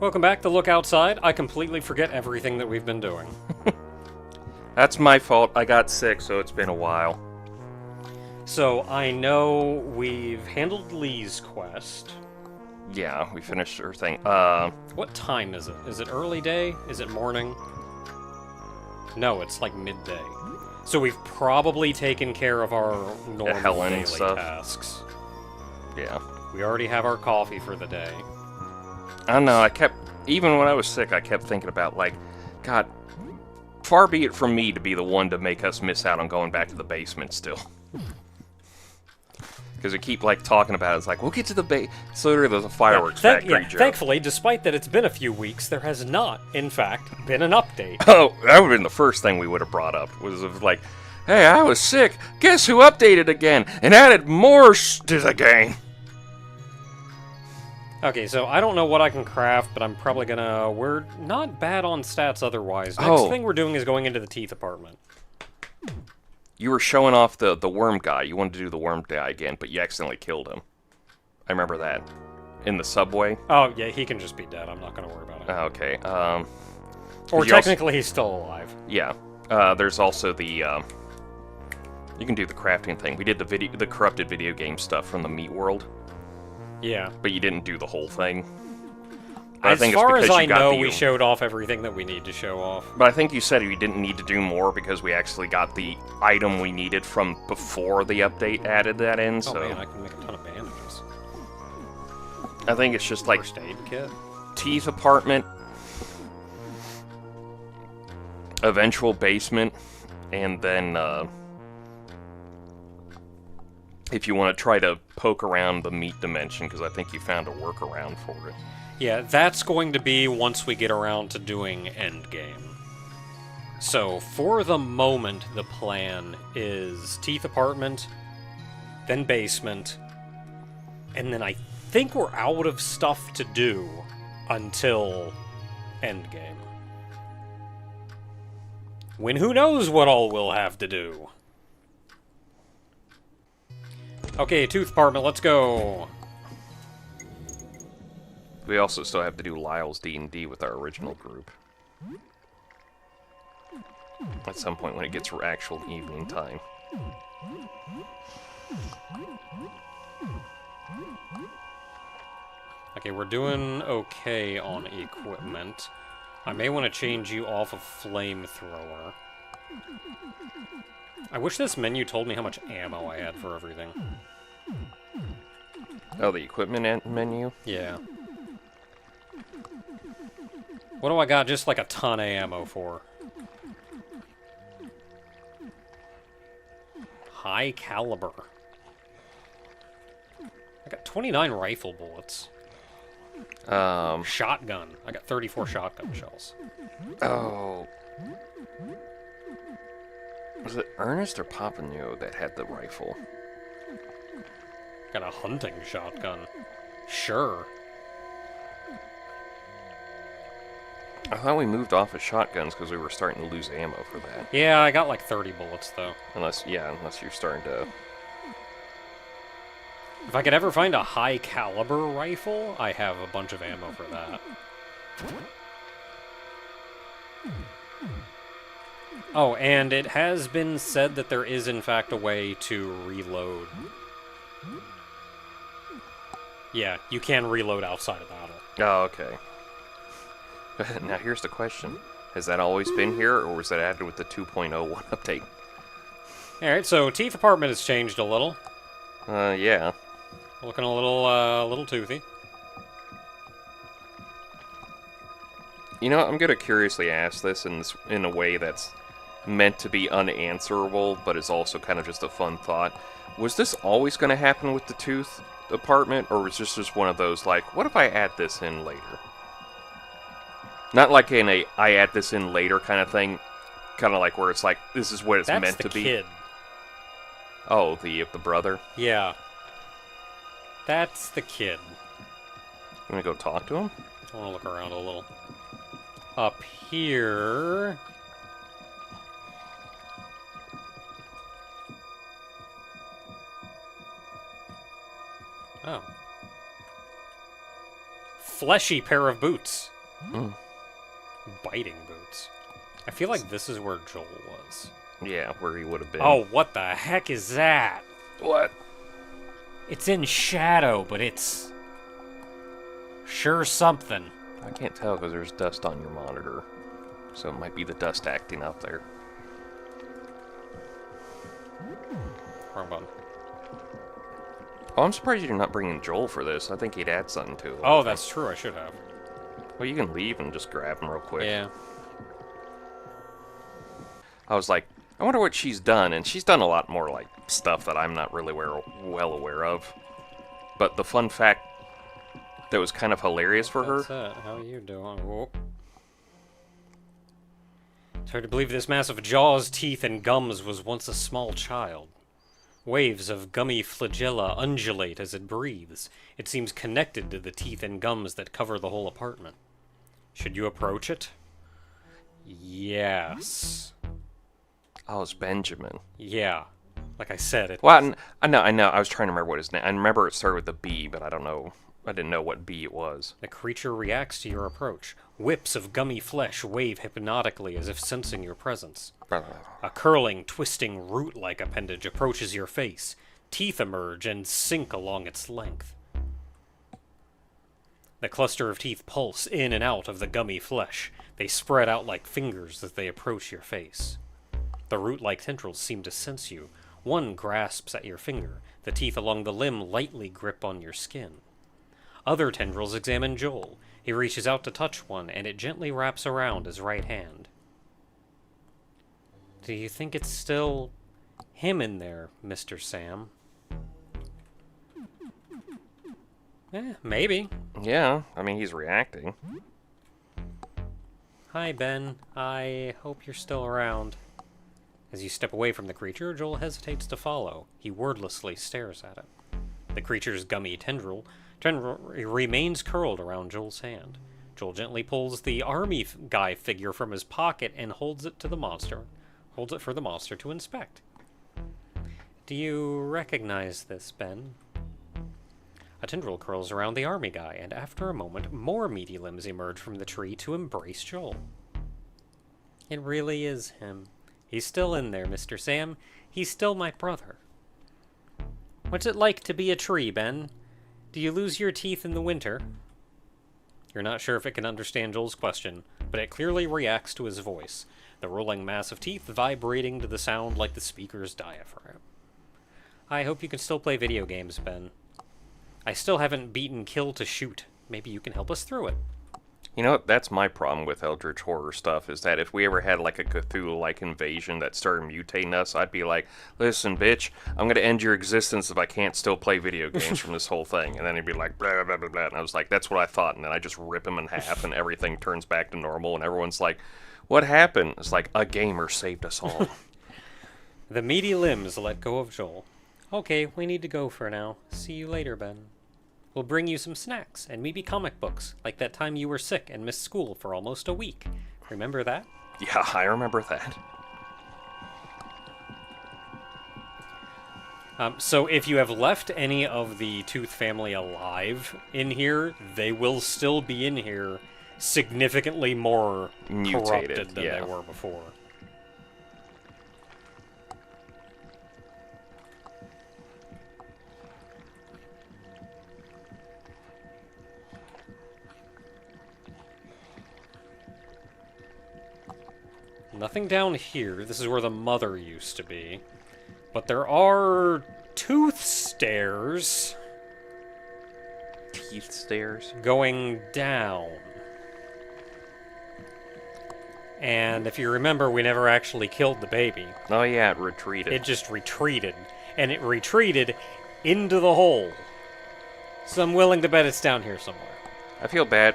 Welcome back to Look Outside. I completely forget everything that we've been doing. That's my fault. I got sick, so it's been a while. So, I know we've handled Lee's quest. Yeah, we finished her thing. What time is it? Is it early day? Is it morning? No, it's like midday. So we've probably taken care of our normal Helen daily stuff. tasks. Yeah. We already have our coffee for the day. I don't know, even when I was sick, I kept thinking about, like, God, far be it from me to be the one to make us miss out on going back to the basement still. Because we keep, like, talking about it. It's like, we'll get to the base. So literally there's a fireworks factory joke. Thankfully, despite that it's been a few weeks, there has not, in fact, been an update. Oh, that would have been the first thing we would have brought up. Was like, hey, I was sick. Guess who updated again and added more to the game? Okay, so I don't know what I can craft, but I'm probably gonna... We're not bad on stats otherwise. Next thing we're doing is going into the teeth apartment. You were showing off the worm guy. You wanted to do the worm guy again, but you accidentally killed him. I remember that. In the subway. Oh, yeah, he can just be dead. I'm not gonna worry about it. Okay, Or technically, he's still alive. Yeah. There's also the, you can do the crafting thing. We did the corrupted video game stuff from the Meat World. Yeah. But you didn't do the whole thing. As far as I know, we showed off everything that we need to show off. But I think you said we didn't need to do more because we actually got the item we needed from before the update added that in, so... Oh man, I can make a ton of bandages. I think it's just like... First aid kit? Teeth apartment, eventual basement, and then, if you want to try to poke around the meat dimension, because I think you found a workaround for it. Yeah, that's going to be once we get around to doing endgame. So, for the moment, the plan is teeth apartment, then basement, and then I think we're out of stuff to do until endgame. When who knows what all we'll have to do. Okay, tooth apartment, let's go. We also still have to do Lyle's D&D with our original group. At some point when it gets actual evening time. Okay, we're doing okay on equipment. I may want to change you off of flamethrower. I wish this menu told me how much ammo I had for everything. Oh, the equipment menu? Yeah. What do I got just like a ton of ammo for? High caliber. I got 29 rifle bullets. Shotgun. I got 34 shotgun shells. Oh. Was it Ernest or Papanu that had the rifle? Got a hunting shotgun. Sure. I thought we moved off of shotguns because we were starting to lose ammo for that. Yeah, I got like 30 bullets though. Unless you're starting to... If I could ever find a high caliber rifle, I have a bunch of ammo for that. Oh, and it has been said that there is in fact a way to reload. Yeah, you can reload outside of battle. Oh, okay. Now here's the question. Has that always been here, or was that added with the 2.01 update? Alright, so teeth apartment has changed a little. Yeah. Looking a little toothy. You know, I'm gonna curiously ask this in a way that's meant to be unanswerable, but is also kind of just a fun thought. Was this always gonna happen with the tooth apartment, or was this just one of those, like, what if I add this in later? Not like in a I add this in later kind of thing, kind of like where it's like, this is what it's meant to be. That's the kid. Oh, the brother? Yeah. That's the kid. You wanna go talk to him? I wanna look around a little. Up here... Oh. fleshy pair of boots. Mm. Biting boots. I feel like this is where Joel was. Yeah, where he would have been. Oh, what the heck is that? What? It's in shadow, but it's sure something. I can't tell because there's dust on your monitor. So it might be the dust acting up there. Wrong button. Oh, I'm surprised you're not bringing Joel for this. I think he'd add something to it. Oh, that's true. I should have. Well, you can leave and just grab him real quick. Yeah. I was like, I wonder what she's done, and she's done a lot more like stuff that I'm not really well aware of. But the fun fact that was kind of hilarious for her. That's it. How are you doing? Whoa. It's hard to believe this mass of jaws, teeth, and gums was once a small child. Waves of gummy flagella undulate as it breathes. It seems connected to the teeth and gums that cover the whole apartment. Should you approach it? Yes. Oh, it's Benjamin. Yeah. Like I said, it. Well, I know. I was trying to remember what his name. I remember it started with a B, but I don't know. I didn't know what B it was. The creature reacts to your approach. Whips of gummy flesh wave hypnotically as if sensing your presence. A curling, twisting, root-like appendage approaches your face. Teeth emerge and sink along its length. The cluster of teeth pulse in and out of the gummy flesh. They spread out like fingers as they approach your face. The root-like tendrils seem to sense you. One grasps at your finger. The teeth along the limb lightly grip on your skin. Other tendrils examine Joel. He reaches out to touch one, and it gently wraps around his right hand. Do you think it's still him in there, Mr. Sam? Maybe. Yeah, I mean, he's reacting. Hi, Ben. I hope you're still around. As you step away from the creature, Joel hesitates to follow. He wordlessly stares at it. The creature's gummy tendril remains curled around Joel's hand. Joel gently pulls the army guy figure from his pocket and holds it for the monster to inspect. Do you recognize this, Ben? A tendril curls around the army guy, and after a moment, more meaty limbs emerge from the tree to embrace Joel. It really is him. He's still in there, Mr. Sam. He's still my brother. What's it like to be a tree, Ben? Do you lose your teeth in the winter? You're not sure if it can understand Joel's question, but it clearly reacts to his voice, the rolling mass of teeth vibrating to the sound like the speaker's diaphragm. I hope you can still play video games, Ben. I still haven't beaten Kill to Shoot. Maybe you can help us through it. You know, that's my problem with Eldritch Horror stuff, is that if we ever had like a Cthulhu-like invasion that started mutating us, I'd be like, listen, bitch, I'm going to end your existence if I can't still play video games from this whole thing. And then he'd be like, blah, blah, blah, blah. And I was like, that's what I thought. And then I just rip him in half and everything turns back to normal. And everyone's like, what happened? It's like, a gamer saved us all. The meaty limbs let go of Joel. Okay, we need to go for now. See you later, Ben. We'll bring you some snacks and maybe comic books, like that time you were sick and missed school for almost a week. Remember that? Yeah, I remember that. So if you have left any of the Tooth family alive in here, they will still be in here significantly more Mutated, corrupted than yeah. they were before. Nothing down here. This is where the mother used to be. But there are tooth stairs Teeth stairs? going down. And if you remember, we never actually killed the baby. Oh yeah, it retreated. It just retreated. And it retreated into the hole. So I'm willing to bet it's down here somewhere. I feel bad.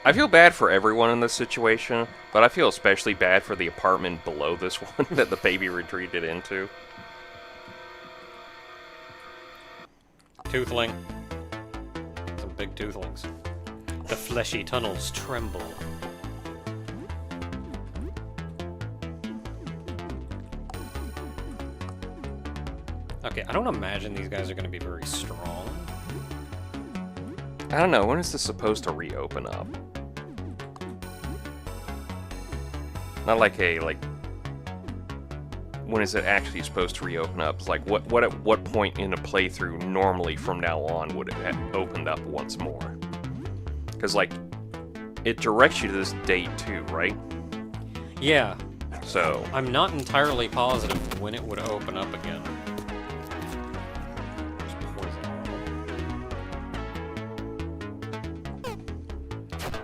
I feel bad for everyone in this situation, but I feel especially bad for the apartment below this one that the baby retreated into. Toothling. Some big toothlings. The fleshy tunnels tremble. Okay, I don't imagine these guys are going to be very strong. I don't know, when is this supposed to reopen up? Not like when is it actually supposed to reopen up? It's like, what at what point in a playthrough normally from now on would it have opened up once more? Because, like, it directs you to this date too, right? Yeah. So... I'm not entirely positive when it would open up again. There's poison all over.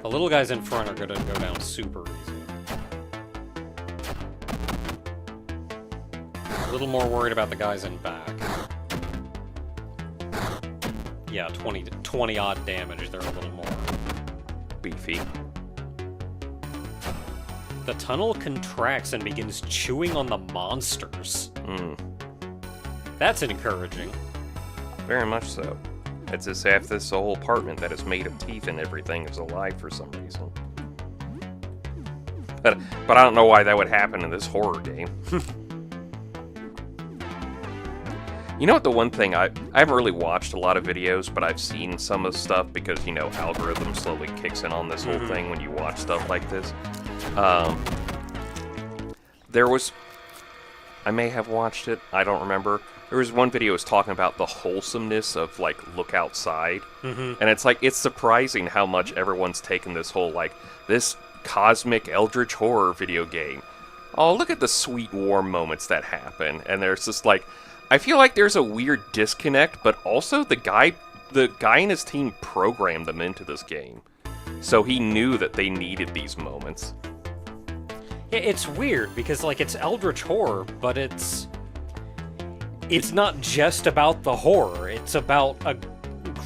The little guys in front are gonna go down super easy. A little more worried about the guys in back. Yeah, 20 odd damage. They're a little more beefy. The tunnel contracts and begins chewing on the monsters. That's encouraging. Very much so. It's as if this whole apartment that is made of teeth and everything is alive for some reason. But I don't know why that would happen in this horror game. You know what, the one thing, I haven't really watched a lot of videos, but I've seen some of the stuff because, you know, algorithm slowly kicks in on this whole thing when you watch stuff like this. There was, I may have watched it, I don't remember. There was one video that was talking about the wholesomeness of, like, look outside. And it's like, it's surprising how much everyone's taken this whole, like, this cosmic eldritch horror video game. Oh, look at the sweet warm moments that happen. And there's just like, I feel like there's a weird disconnect, but also the guy in his team programmed them into this game. So he knew that they needed these moments. Yeah, it's weird because, like, it's eldritch horror, but it's not just about the horror. It's about a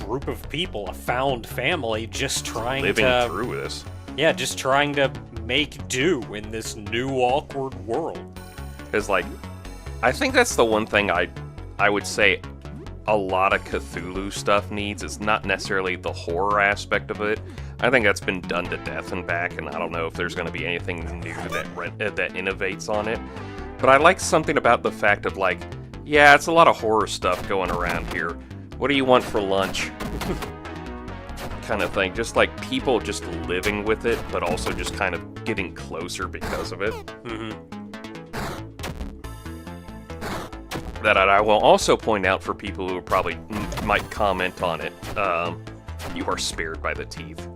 group of people, a found family, just trying living to through this. Yeah, just trying to make do in this new awkward world. Because, like, I think that's the one thing I would say a lot of Cthulhu stuff needs. It's not necessarily the horror aspect of it. I think that's been done to death and back, and I don't know if there's going to be anything new that innovates on it. But I like something about the fact of, like, yeah, it's a lot of horror stuff going around here. What do you want for lunch? Kind of thing. Just like people just living with it, but also just kind of getting closer because of it. That I will also point out for people who probably might comment on it. You are spared by the teeth.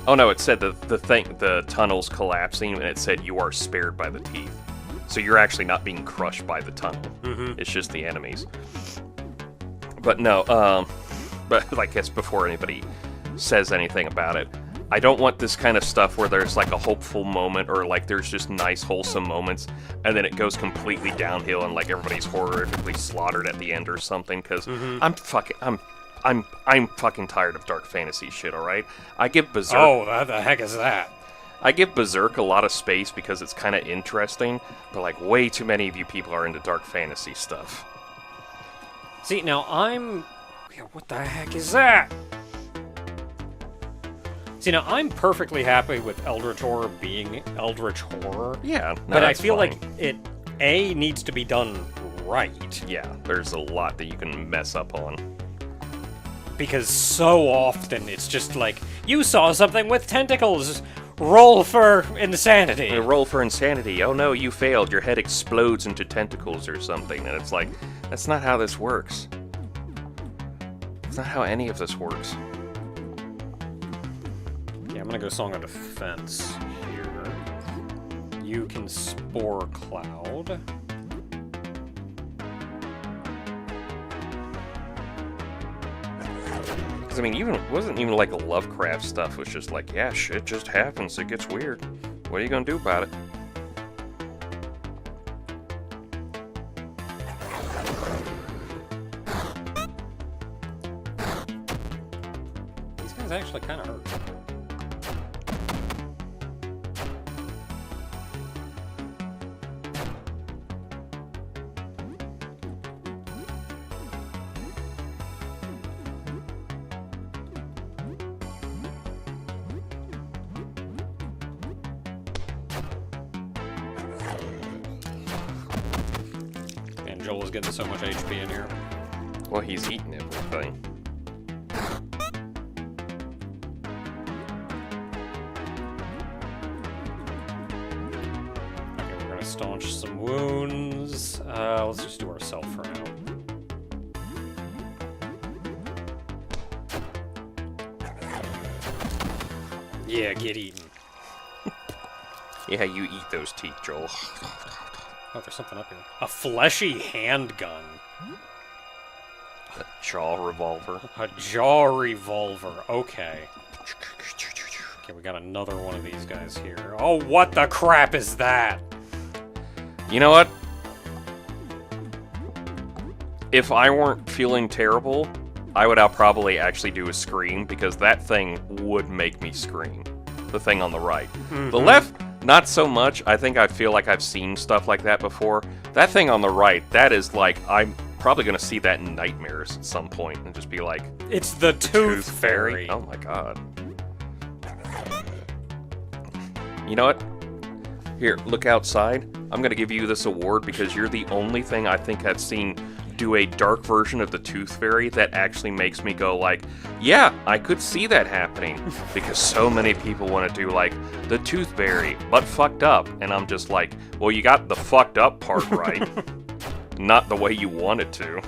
Oh no, it said the tunnel's collapsing, and it said you are spared by the teeth. So you're actually not being crushed by the tunnel. It's just the enemies. But no, but I guess before anybody says anything about it, I don't want this kind of stuff where there's like a hopeful moment or like there's just nice wholesome moments and then it goes completely downhill and like everybody's horrifically slaughtered at the end or something, because I'm fucking tired of dark fantasy shit, alright? I give Berserk... Oh, what the heck is that? I give Berserk a lot of space because it's kind of interesting, but like way too many of you people are into dark fantasy stuff. See, now yeah, what the heck is that? See, now I'm perfectly happy with Eldritch Horror being Eldritch Horror. Yeah, no, but I feel fine. like it, A, needs to be done right. Yeah, there's a lot that you can mess up on. Because so often it's just like, you saw something with tentacles, roll for insanity. Roll for insanity. Oh no, you failed. Your head explodes into tentacles or something. And it's like, that's not how this works. It's not how any of this works. Yeah, I'm gonna go Song of Defense here. You can Spore Cloud. I mean, it wasn't even like a Lovecraft stuff. It was just like, yeah, shit just happens. It gets weird. What are you gonna do about it? These guys actually kind of hurt. Joel is getting so much HP in here. Well, he's eating everything. Yeah, get eaten. Yeah, you eat those teeth, Joel. Oh, there's something up here. A fleshy handgun. A jaw revolver. A jaw revolver. Okay. Okay, we got another one of these guys here. Oh, what the crap is that? You know what? If I weren't feeling terrible, I would probably actually do a scream, because that thing would make me scream. The thing on the right. The left, not so much. I think I feel like I've seen stuff like that before. That thing on the right, that is like, I'm probably going to see that in nightmares at some point and just be like... It's the Tooth Fairy. Oh my god. You know what? Here, look outside. I'm going to give you this award because you're the only thing I think I've seen do a dark version of the Tooth Fairy that actually makes me go like, yeah, I could see that happening. Because so many people want to do like the Tooth Fairy, but fucked up. And I'm just like, well, you got the fucked up part right. Not the way you wanted to.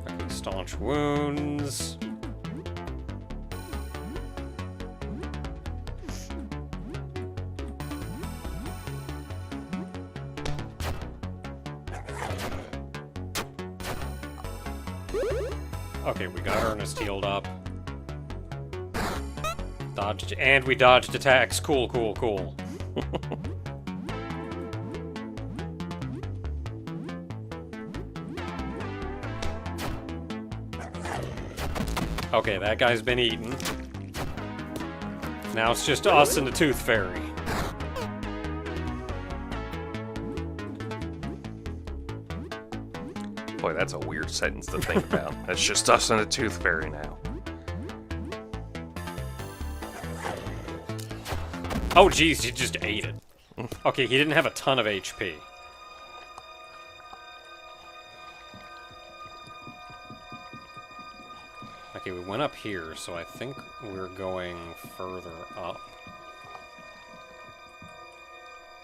Okay, staunch wounds. Okay, we got Ernest healed up. Dodged, and we dodged attacks. Cool, cool, cool. Okay, that guy's been eaten. Now it's just us and the Tooth Fairy. Boy, that's a weird sentence to think about. It's just us and the Tooth Fairy now. Oh, geez, he just ate it. Okay, he didn't have a ton of HP. Okay, we went up here, so I think we're going further up.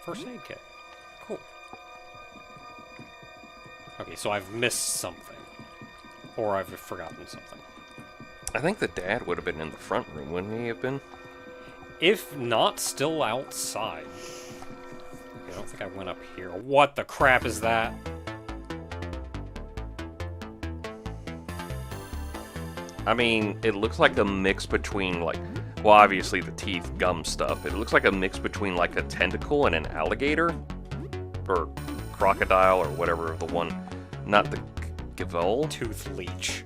First aid kit. Cool. Okay, so I've missed something. Or I've forgotten something. I think the dad would have been in the front room, wouldn't he have been? If not still outside. Okay, I don't think I went up here. What the crap is that? I mean, it looks like a mix between, like, well, obviously the teeth, gum stuff. It looks like a mix between, like, a tentacle and an alligator. Or crocodile, or whatever the one. Not the gavelle, Tooth leech.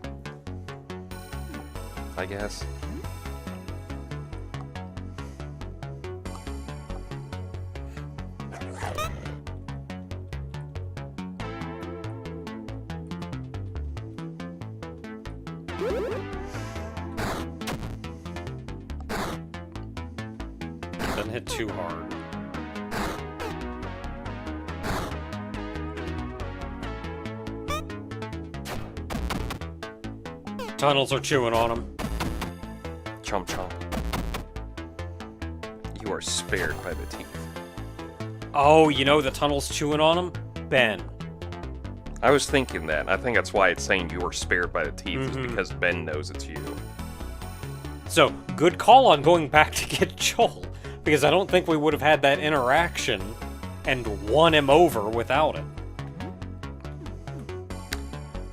I guess. Doesn't hit too hard. Tunnels are chewing on him. Chomp chomp. You are spared by the teeth. Oh, you know the tunnel's chewing on him? Ben. I was thinking that. I think that's why it's saying you are spared by the teeth, is because Ben knows it's you. So, good call on going back to get Joel, because I don't think we would have had that interaction and won him over without it.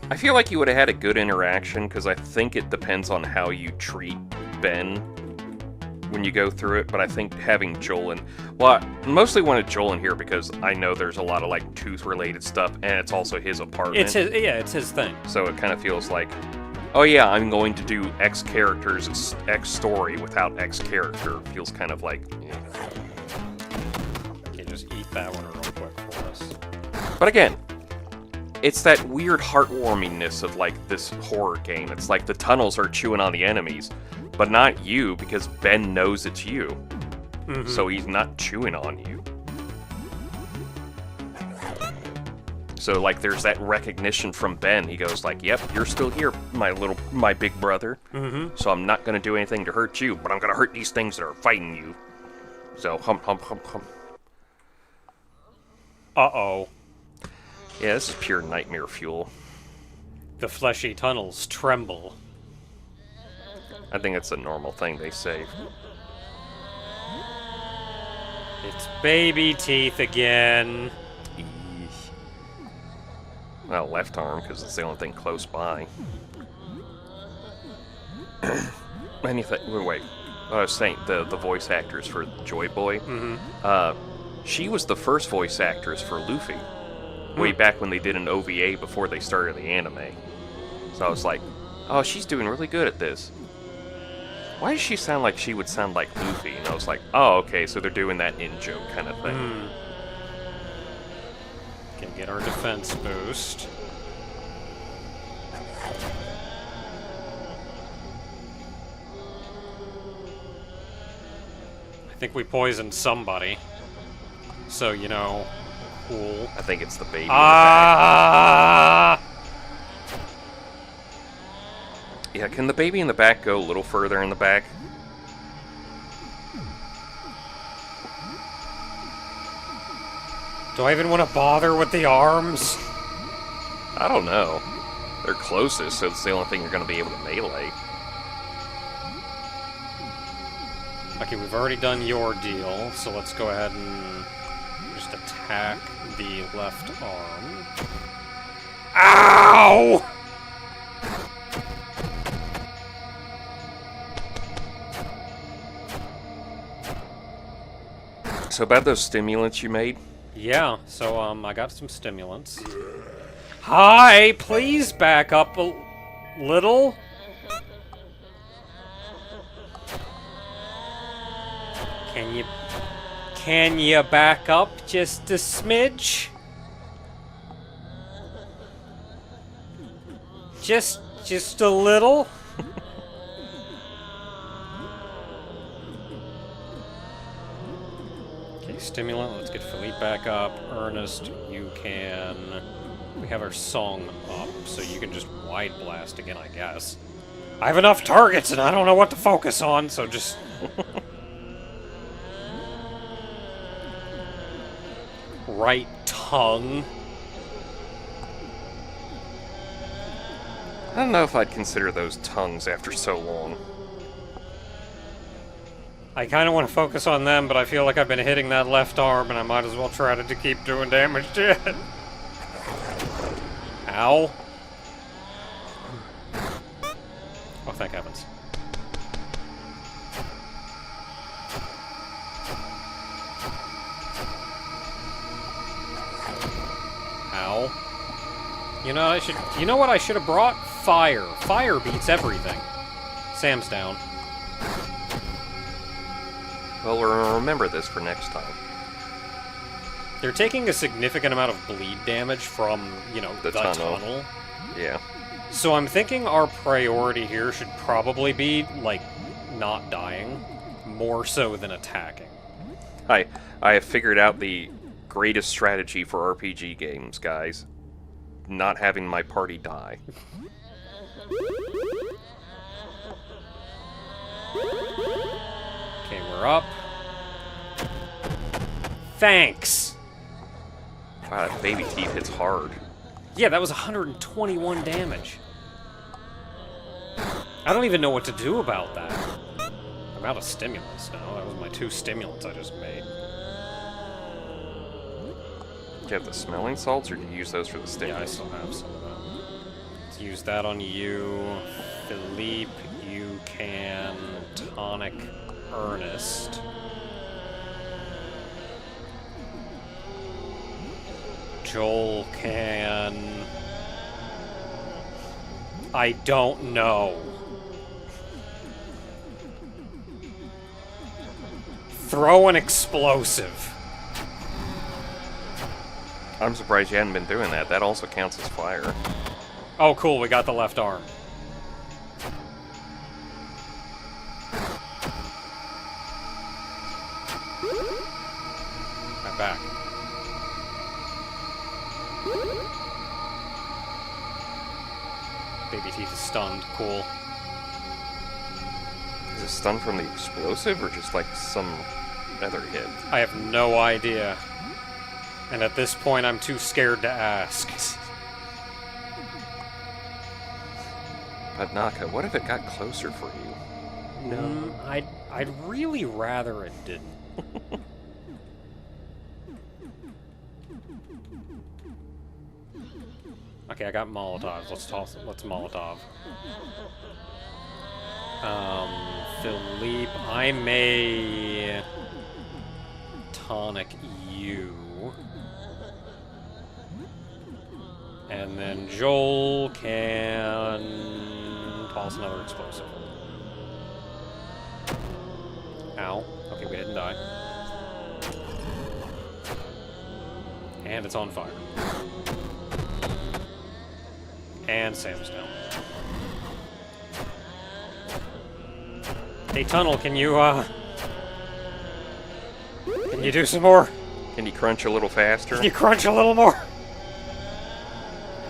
I feel like you would have had a good interaction, because I think it depends on how you treat Ben when you go through it, but I think having Joel in... Well, I mostly wanted Joel in here because I know there's a lot of, like, tooth-related stuff, and it's also his apartment. It's his, yeah, it's his thing. So it kind of feels like, oh yeah, I'm going to do X character's X story without X character. Feels kind of like... Okay, just eat that one real quick for us. But again, it's that weird heartwarmingness of, like, this horror game. It's like the tunnels are chewing on the enemies, but not you, because Ben knows it's you. So he's not chewing on you. So, like, there's that recognition from Ben. He goes like, yep, you're still here, my big brother. So I'm not going to do anything to hurt you, but I'm going to hurt these things that are fighting you. So, hump, hump, hump, hump. Uh-oh. Yeah, this is pure nightmare fuel. The fleshy tunnels tremble. I think it's a normal thing they say. It's baby teeth again. Eesh. Well, left arm, because it's the only thing close by. Anything. Wait. I was saying, the voice actress for Joy Boy. She was the first voice actress for Luffy. Way back when they did an OVA before they started the anime. So I was like, oh, she's doing really good at this. Why does she sound like she would sound like Luffy? And I was like, oh, okay, so they're doing that in-joke kind of thing. Can get our defense boost. I think we poisoned somebody. So, you know, cool. I think it's the baby Ah! in the back. Yeah, can the baby in the back go a little further in the back? Do I even want to bother with the arms? I don't know. They're closest, so it's the only thing you're going to be able to melee. Okay, we've already done your deal, so let's go ahead and just attack the left arm. Ow! So about those stimulants you made? Yeah, so, I got some stimulants. Hi, please back up a little. Can you back up just a smidge? Just a little? Okay, stimulant, let's get Philippe back up. Ernest, you can... We have our song up, so you can just wide blast again, I guess. I have enough targets and I don't know what to focus on, so just... Right tongue. I don't know if I'd consider those tongues after so long. I kind of want to focus on them, but I feel like I've been hitting that left arm, and I might as well try to keep doing damage to it. Ow. Oh, thank heavens. Ow. You know what I should have brought? Fire. Fire beats everything. Sam's down. Well, we'll remember this for next time. They're taking a significant amount of bleed damage from, you know, the tunnel. Yeah. So I'm thinking our priority here should probably be, like, not dying, more so than attacking. I have figured out the greatest strategy for RPG games, guys. Not having my party die. Okay, we're up. Thanks! Wow, that baby teeth hits hard. Yeah, that was 121 damage. I don't even know what to do about that. I'm out of stimulants now. That was my 2 stimulants I just made. Do you have the smelling salts, or do you use those for the Yeah, I stimulants? still have some of them. Let's use that on you. Philippe, you can tonic Ernest. Joel can... I don't know. Throw an explosive. I'm surprised you hadn't been doing that. That also counts as fire. Oh, cool, we got the left arm. I'm back. Baby teeth is stunned. Cool. Is it stun from the explosive, or just like some other hit? I have no idea. And at this point, I'm too scared to ask. But Naka, what if it got closer for you? No. I'd really rather it didn't. Okay, I got Molotovs. Let's Molotov. Philippe, I may tonic you. And then Joel can toss another explosive. Ow. Okay, we didn't die. And it's on fire. And Sam's down. Hey, Tunnel, can you do some more? Can you crunch a little faster? Can you crunch a little more?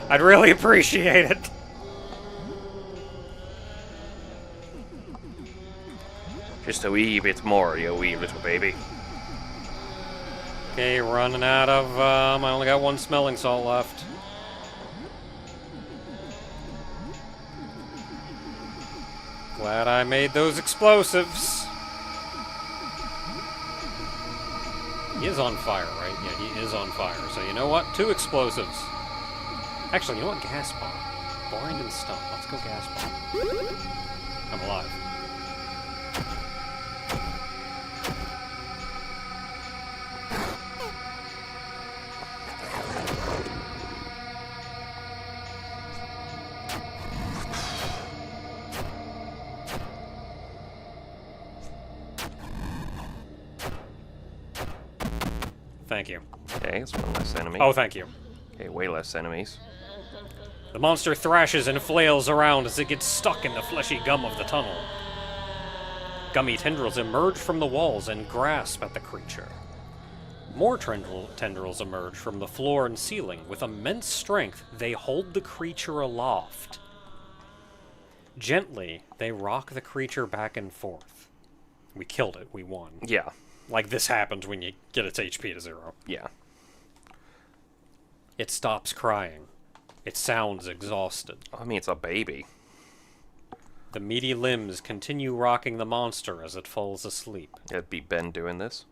I'd really appreciate it. Just a wee bit more, you wee little baby. Okay, running out of, I only got one smelling salt left. Glad I made those explosives. He is on fire, right? Yeah, he is on fire. So you know what? 2 explosives. Actually, you know what? Gas bomb. Blind and stun. Let's go gas bomb. I'm alive. Thank you. Okay, it's one less enemy. Oh, thank you. Okay, way less enemies. The monster thrashes and flails around as it gets stuck in the fleshy gum of the tunnel. Gummy tendrils emerge from the walls and grasp at the creature. More tendrils emerge from the floor and ceiling. With immense strength, they hold the creature aloft. Gently, they rock the creature back and forth. We killed it. We won. Yeah. Like this happens when you get its HP to 0. Yeah. It stops crying. It sounds exhausted. I mean, it's a baby. The meaty limbs continue rocking the monster as it falls asleep. It'd be Ben doing this.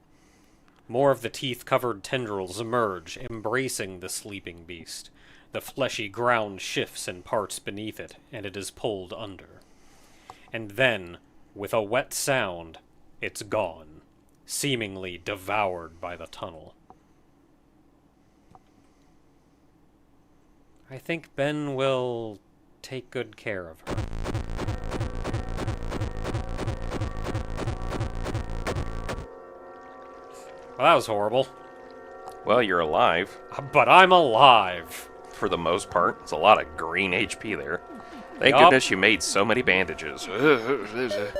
More of the teeth-covered tendrils emerge, embracing the sleeping beast. The fleshy ground shifts and parts beneath it, and it is pulled under. And then, with a wet sound, it's gone, seemingly devoured by the tunnel. I think Ben will take good care of her. Well, that was horrible. Well, you're alive. But I'm alive. For the most part. It's a lot of green HP there. Thank Yup. goodness you made so many bandages. Okay,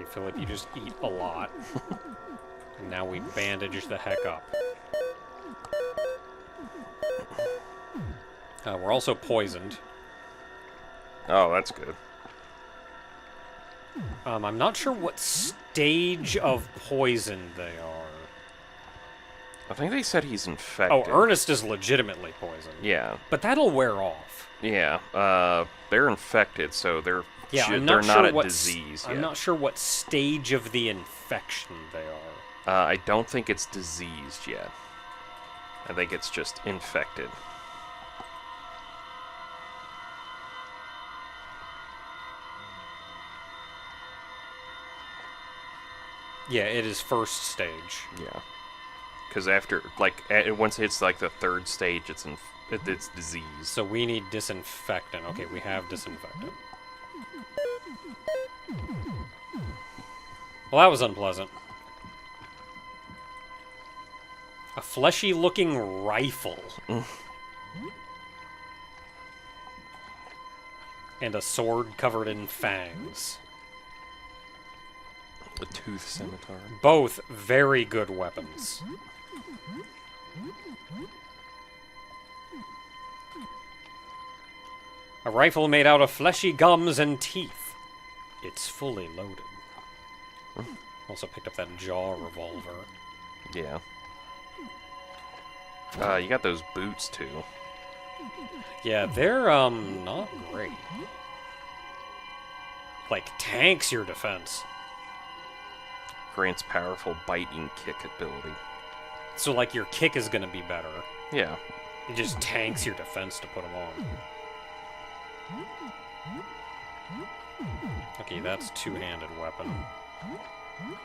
Philip, you just eat a lot. And now we bandage the heck up. We're also poisoned. Oh, that's good. I'm not sure what stage of poison they are. I think they said he's infected. Oh, Ernest is legitimately poisoned. Yeah. But that'll wear off. Yeah. They're infected, so they're I'm they're not not sure at what disease I'm yet. not sure what stage of the infection they are. I don't think it's diseased yet. I think it's just infected. Yeah, it is first stage. Yeah. Because after, like, once it hits, like, the 3rd stage, it's disease. So we need disinfectant. Okay, we have disinfectant. Well, that was unpleasant. A fleshy-looking rifle. And a sword covered in fangs. A tooth scimitar. Both very good weapons. A rifle made out of fleshy gums and teeth. It's fully loaded. Also picked up that jaw revolver. Yeah. You got those boots, too. Yeah, they're, not great. Like, tanks your defense. Grants powerful biting kick ability. So, like, your kick is gonna be better. Yeah. It just tanks your defense to put them on. Okay, that's two-handed weapon.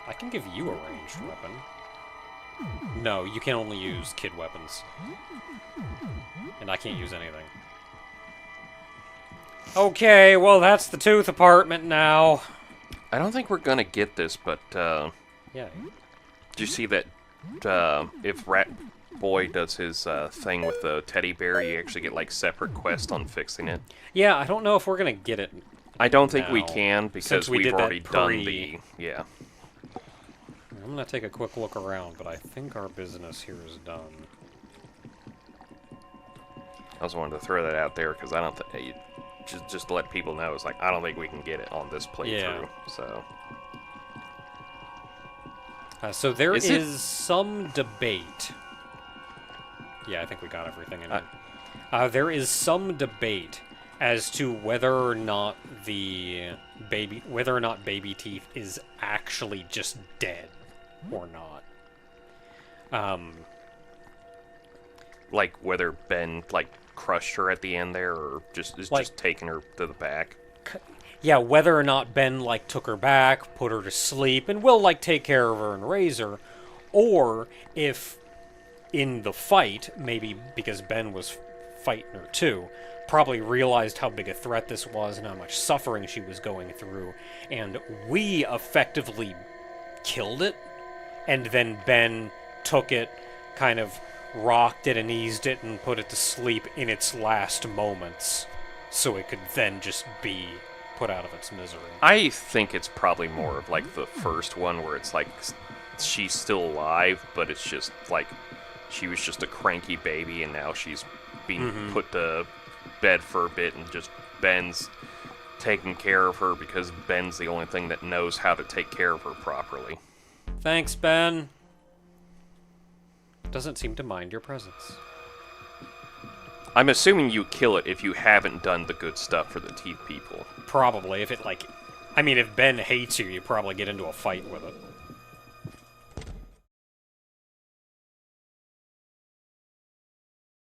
I can give you a ranged weapon. No, you can only use kid weapons. And I can't use anything. Okay, well, that's the tooth apartment now. I don't think we're gonna get this, but, Yeah. do you see that, if Rat Boy does his, thing with the teddy bear, you actually get, like, separate quests on fixing it? Yeah, I don't know if we're gonna get it. I don't think we Now, can, because since we we've did that already done pre- the... Yeah. I'm gonna take a quick look around, but I think our business here is done. I just wanted to throw that out there, because I don't think... Just to let people know, it's like, I don't think we can get it on this playthrough, Yeah. so... So there Is is it- some debate. Yeah, I think we got everything in here. There is some debate as to whether or not Baby Teeth is actually just dead or not. Like, whether Ben, like, crushed her at the end there, or just is Like- just taking her to the back. Yeah, whether or not Ben, like, took her back, put her to sleep, and will, like, take care of her and raise her, or if in the fight, maybe because Ben was fighting her too, probably realized how big a threat this was and how much suffering she was going through, and we effectively killed it, and then Ben took it, kind of rocked it and eased it and put it to sleep in its last moments, so it could then just be put out of its misery. I think it's probably more of, like, the first one, where it's like, she's still alive, but it's just, like, she was just a cranky baby, and now she's being put to bed for a bit, and just Ben's taking care of her, because Ben's the only thing that knows how to take care of her properly. Thanks, Ben. Doesn't seem to mind your presence. I'm assuming you kill it if you haven't done the good stuff for the teeth people. Probably, if it, like... I mean, if Ben hates you, you probably get into a fight with it.